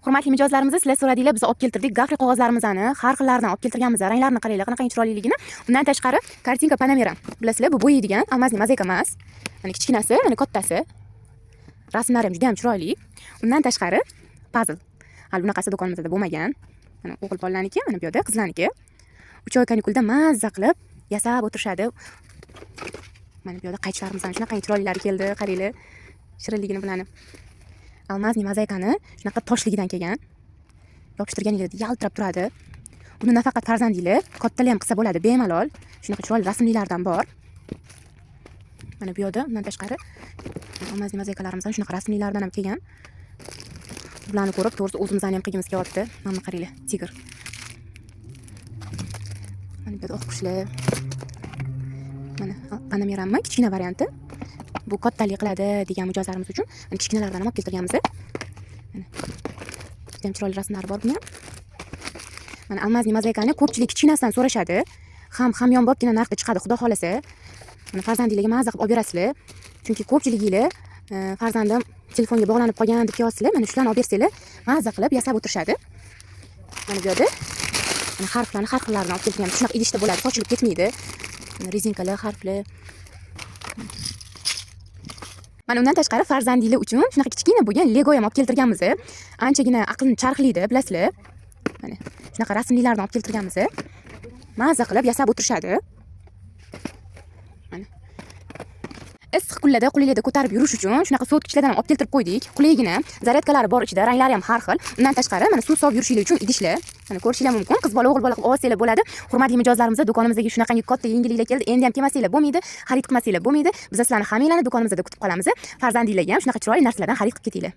Hurmatli mijozlarimiz, sizlar so'radinglar, biz olib keltirdik. Gafri qog'ozlarimizni har xillaridan olib keltirganmiz. Ranglarini qaranglar, qanaqa chiroyliligini. Undan tashqari, kartinka Panamera. Bilasizlar, bu bo'yaydigan, almazli mazeka emas. Mana kichkinasi, mana kattasi. Rasmlari ham juda ham chiroyli. Undan tashqari, puzzle. Hali bunaqasi do'konimizda bo'lmagan. Mana o'g'il bolalarniki, mana bu yerda qizlarniki. 3 oy kanikulda mazza qilib yasab o'tirishadi. Mana bu yerda qaychilarimizdan shunaqa chiroylilari keldi, qaranglar. Shirinligini bilanib. Almazli mozaikani shunaqa toshligidan kelgan. Yopishtirganingizda yaltirab turadi. Buni nafaqat farzandinglar, kattalar ham qilsa bo'ladi, bemalol. Shunaqa chiroyli rasmlilardan bor. Mana bu yerda undan tashqari almazli mozaikalarimizdan shunaqa rasmlilardan ham kelgan. Bularni ko'rib, to'g'risi o'zimizdan ham qilgimiz kelyapti. Mana qaranglar, tigr. Mana bu yerda oq qushlar. Mana Panamera'ning kichkina varianti. Bu kattalik qiladi degan mijozlarimiz uchun mana kichkinalardan ham olib keltirganmiz. Mana juda ham chiroyli rasmlari bor buni. Mana almazli mozaikani ko'pchilik kichkinasidan so'rashadi. Hamyonbopgina narxda chiqadi, xudo xolasa. Mana farzandingizga mazza qilib olib berasizlar. Chunki ko'pchiliginglar farzandim telefonga bog'lanib qolgan deb kelyapsizlar. Mana shularni olib bersanglar, mazza qilib yasab o'tirishadi. Mana bu yerda mana harflarni har xillaridan olib keltirganmiz. Shunaqa idishda bo'ladi, sochilib ketmaydi. Mana rezinkalar, harflar. Mana undan tashqari farzandinglar uchun shunaqa kichkina bo'lgan Lego ham olib keltirganmiz. Anchagina aqlni charxlaydi, bilasizlar. Mana shunaqa rasmlilardan olib keltirganmiz. Mazza qilib yasab o'tirishadi. Mana issiq kunlarda qulaylarda ko'tarib yurish uchun shunaqa so'tkichlardan ham olib keltirib qo'ydik. Qulaygina, zaryadkalari bor ichida, ranglari ham har xil. Undan tashqari mana suv solib yurishinglar uchun idishlar. Mana ko'rishingiz mumkin. Qiz bola, o'g'il bola qilib olsanglar bo'ladi. Hurmatli mijozlarimiz, do'konimizga shunaqangi katta yengilliklar keldi. Endi ham kelmasanglar bo'lmaydi, xarid qilmasanglar bo'lmaydi. Biz sizlarni hammanglarni do'konimizda kutib qolamiz. Farzandinglarga ham shunaqa chiroyli narsalardan xarid qilib ketinglar.